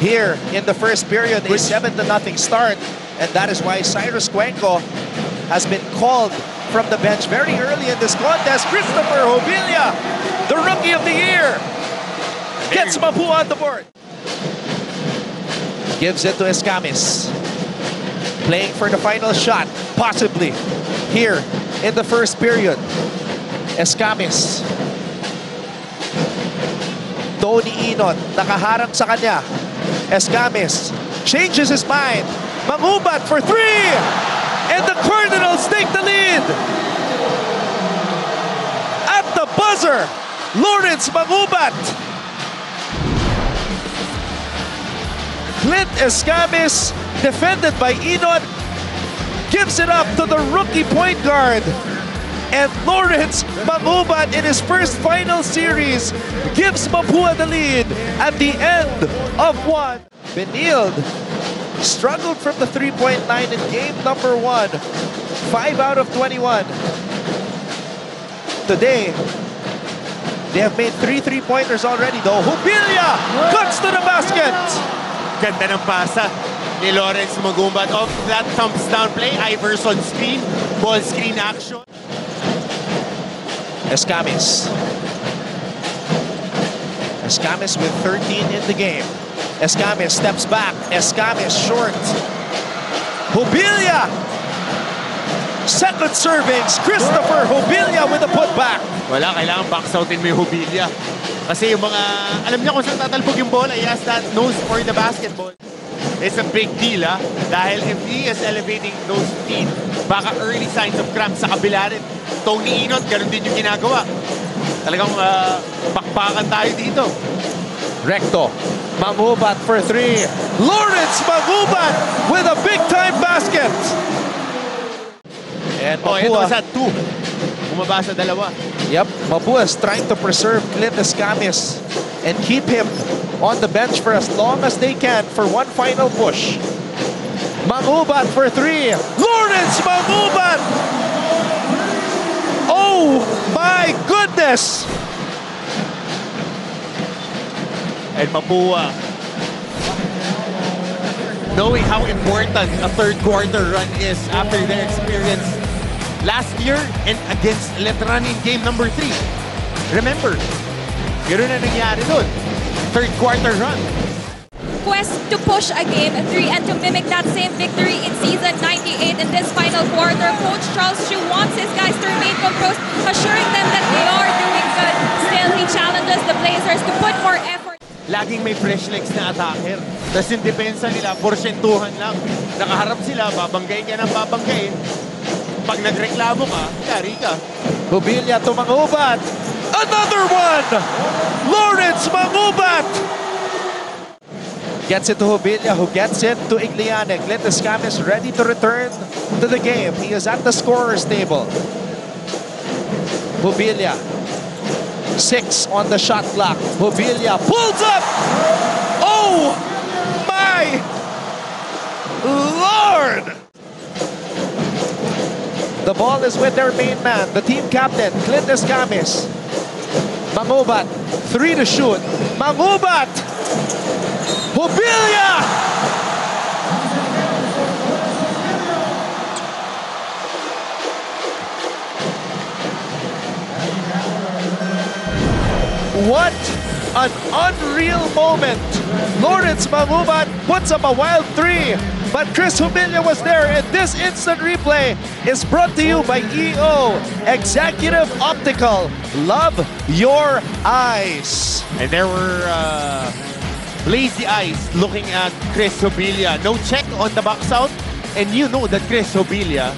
here in the first period. A 7-0 start, and that is why Cyrus Cuenco has been called from the bench very early in this contest. Christopher Hobilia, the Rookie of the Year, gets Mapua on the board. Gives it to Escamis. Playing for the final shot, possibly, here in the first period. Escamis. Tony Inon, nakaharang sa kanya. Escamis changes his mind. Mangubat for three! And the Cardinals take the lead! At the buzzer, Lawrence Mangubat. Clint Escamis, defended by Inon, gives it up to the rookie point guard. And Lawrence Mangubat, in his first final series, gives Mapua the lead at the end of one. Benilde struggled from the three-point line in game number 1. 5 out of 21. Today, they have made 3 three-pointers already though. Hobilia cuts to the basket. Ganda ng pasa ni Lawrence Mangubat. Off that thumbs down play, Iverson screen, ball screen action. Escamis. Escamis with 13 in the game. Escamis steps back. Escamis short. Hobilia! Second servings. Christopher Hobilia with a putback. Wala, kailangan box outin mo yung Hobilia. Kasi yung mga, alam niya kung saan tatalbog yung bola. He has that nose for the basketball. It's a big deal, ha? Dahil if he is elevating those feet, baka early signs of cramps sa kabila rin. Tony Inon, ganun din yung ginagawa. Talagang bakbakan tayo dito. Recto. Mangubat for three. Lawrence Mangubat with a big-time basket. And Mapua. Ito sa 2. Bumaba sa 2. Yep, Mapua is trying to preserve Clint Escamis and keep him on the bench for as long as they can for one final push. Mangubat for three. Lawrence Mangubat! Oh my goodness! And Mapua, knowing how important a third quarter run is after their experience last year and against Letran in game number 3. Remember, ganoon na nangyari doon. Third quarter run. Quest to push a game 3 and to mimic that same victory in season 98 in this final quarter. Coach Charles Chu wants his guys to remain composed, assuring them that they are doing good. Still, he challenges the Blazers to put more effort. Laging may fresh legs na attacker. Tapos yung depensa nila, porsyentuhan lang. Nakaharap sila, babanggayin ka ng babanggayin. Pag nagreklamo ka, yari ka. Hobilia to Mangubat. Another one! Lawrence Mangubat! Gets it to Hobilia, who gets it to Igliane. Clint Escamis ready to return to the game. He is at the scorer's table. Hobilia. 6 on the shot clock. Hobilia pulls up! Oh my Lord! The ball is with their main man, the team captain, Clint Escamis. Mangubat, 3 to shoot. Mangubat! Hobilia! What an unreal moment. Lawrence Mangubat puts up a wild 3, but Chris Hobilia was there, and this instant replay is brought to you by EO Executive Optical. Love your eyes. And there were lazy eyes looking at Chris Hobilia. No check on the box out, and you know that Chris Hobilia